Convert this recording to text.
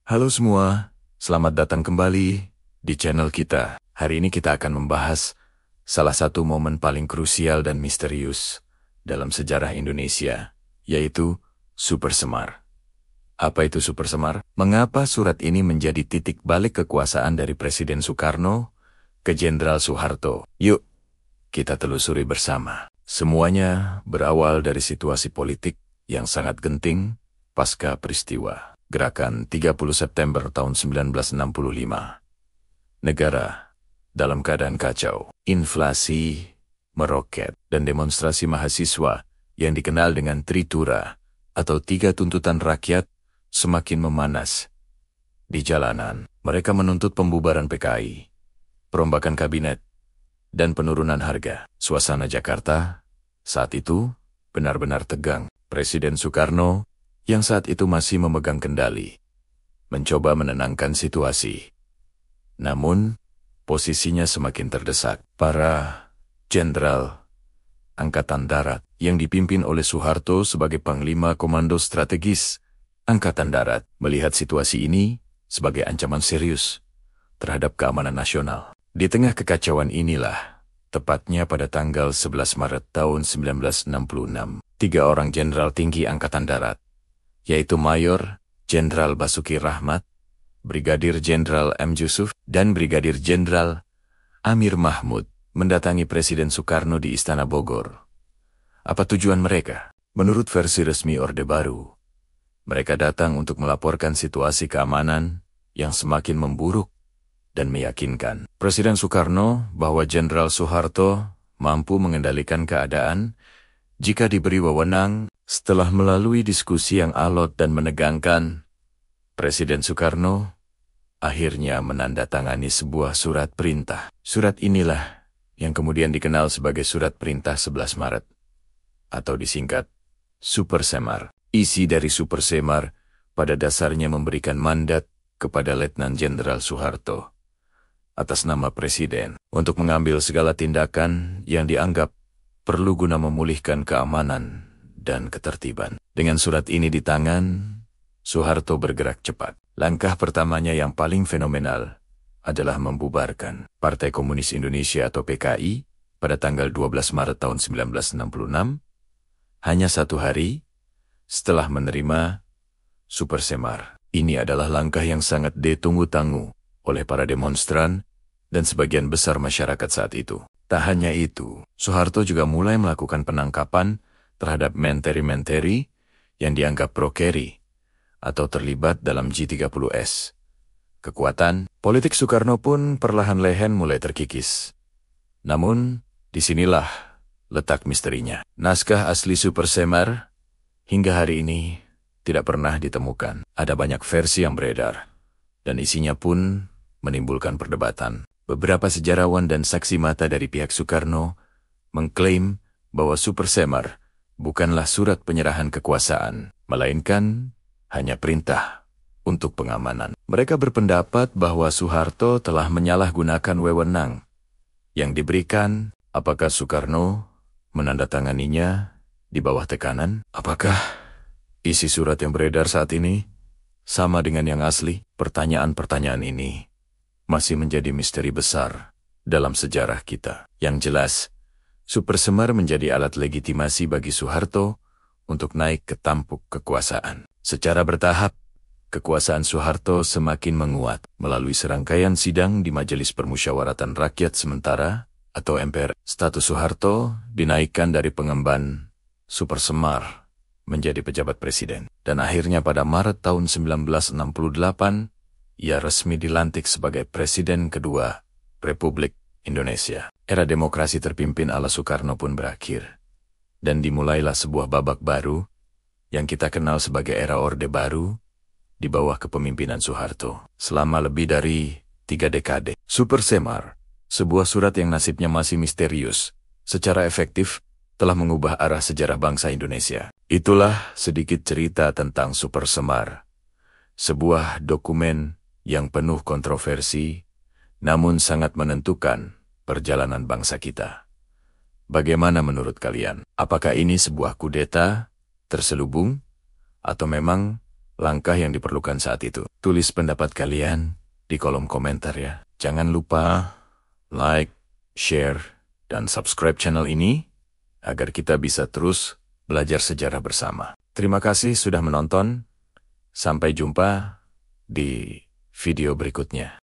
Halo semua, selamat datang kembali di channel kita. Hari ini kita akan membahas salah satu momen paling krusial dan misterius dalam sejarah Indonesia, yaitu Super Semar. Apa itu Super Semar? Mengapa surat ini menjadi titik balik kekuasaan dari Presiden Soekarno ke Jenderal Soeharto? Yuk, kita telusuri bersama. Semuanya berawal dari situasi politik yang sangat genting pasca peristiwa Gerakan 30 September tahun 1965. Negara dalam keadaan kacau, inflasi meroket, dan demonstrasi mahasiswa yang dikenal dengan Tritura atau Tiga Tuntutan Rakyat semakin memanas. Di jalanan, mereka menuntut pembubaran PKI, perombakan kabinet, dan penurunan harga. Suasana Jakarta saat itu benar-benar tegang. Presiden Soekarno yang saat itu masih memegang kendali, mencoba menenangkan situasi. Namun, posisinya semakin terdesak. Para jenderal Angkatan Darat yang dipimpin oleh Soeharto sebagai Panglima Komando Strategis Angkatan Darat melihat situasi ini sebagai ancaman serius terhadap keamanan nasional. Di tengah kekacauan inilah, tepatnya pada tanggal 11 Maret tahun 1966, 3 orang jenderal tinggi Angkatan Darat, yaitu Mayor Jenderal Basuki Rahmat, Brigadir Jenderal M. Yusuf, dan Brigadir Jenderal Amir Mahmud, mendatangi Presiden Soekarno di Istana Bogor. Apa tujuan mereka? Menurut versi resmi Orde Baru, mereka datang untuk melaporkan situasi keamanan yang semakin memburuk dan meyakinkan Presiden Soekarno bahwa Jenderal Soeharto mampu mengendalikan keadaan jika diberi wewenang. Setelah melalui diskusi yang alot dan menegangkan, Presiden Soekarno akhirnya menandatangani sebuah surat perintah. Surat inilah yang kemudian dikenal sebagai Surat Perintah 11 Maret, atau disingkat Super Semar. Isi dari Super Semar pada dasarnya memberikan mandat kepada Letnan Jenderal Soeharto atas nama Presiden untuk mengambil segala tindakan yang dianggap perlu guna memulihkan keamanan dan ketertiban. Dengan surat ini di tangan, Soeharto bergerak cepat. Langkah pertamanya yang paling fenomenal adalah membubarkan Partai Komunis Indonesia atau PKI pada tanggal 12 Maret tahun 1966, hanya 1 hari setelah menerima Super Semar. Ini adalah langkah yang sangat ditunggu-tanggu oleh para demonstran dan sebagian besar masyarakat saat itu. Tak hanya itu, Soeharto juga mulai melakukan penangkapan terhadap menteri-menteri yang dianggap pro-Kerry atau terlibat dalam G30S. Kekuatan politik Soekarno pun perlahan-lahan mulai terkikis. Namun, disinilah letak misterinya. Naskah asli Super Semar hingga hari ini tidak pernah ditemukan. Ada banyak versi yang beredar, dan isinya pun menimbulkan perdebatan. Beberapa sejarawan dan saksi mata dari pihak Soekarno mengklaim bahwa Super Semar bukanlah surat penyerahan kekuasaan, melainkan hanya perintah untuk pengamanan. Mereka berpendapat bahwa Soeharto telah menyalahgunakan wewenang yang diberikan. Apakah Soekarno menandatanganinya di bawah tekanan? Apakah isi surat yang beredar saat ini sama dengan yang asli? Pertanyaan-pertanyaan ini masih menjadi misteri besar dalam sejarah kita. Yang jelas, Super Semar menjadi alat legitimasi bagi Soeharto untuk naik ke tampuk kekuasaan. Secara bertahap, kekuasaan Soeharto semakin menguat melalui serangkaian sidang di Majelis Permusyawaratan Rakyat Sementara atau MPR. Status Soeharto dinaikkan dari pengemban Super Semar menjadi pejabat presiden. Dan akhirnya pada Maret tahun 1968, ia resmi dilantik sebagai Presiden kedua Republik Indonesia. Era demokrasi terpimpin ala Soekarno pun berakhir, dan dimulailah sebuah babak baru yang kita kenal sebagai era Orde Baru di bawah kepemimpinan Soeharto. Selama lebih dari 3 dekade, Super Semar, sebuah surat yang nasibnya masih misterius, secara efektif telah mengubah arah sejarah bangsa Indonesia. Itulah sedikit cerita tentang Super Semar, sebuah dokumen yang penuh kontroversi, namun sangat menentukan perjalanan bangsa kita. Bagaimana menurut kalian? Apakah ini sebuah kudeta terselubung, atau memang langkah yang diperlukan saat itu. Tulis pendapat kalian di kolom komentar ya. Jangan lupa like, share, dan subscribe channel ini agar kita bisa terus belajar sejarah bersama. Terima kasih sudah menonton. Sampai jumpa di video berikutnya.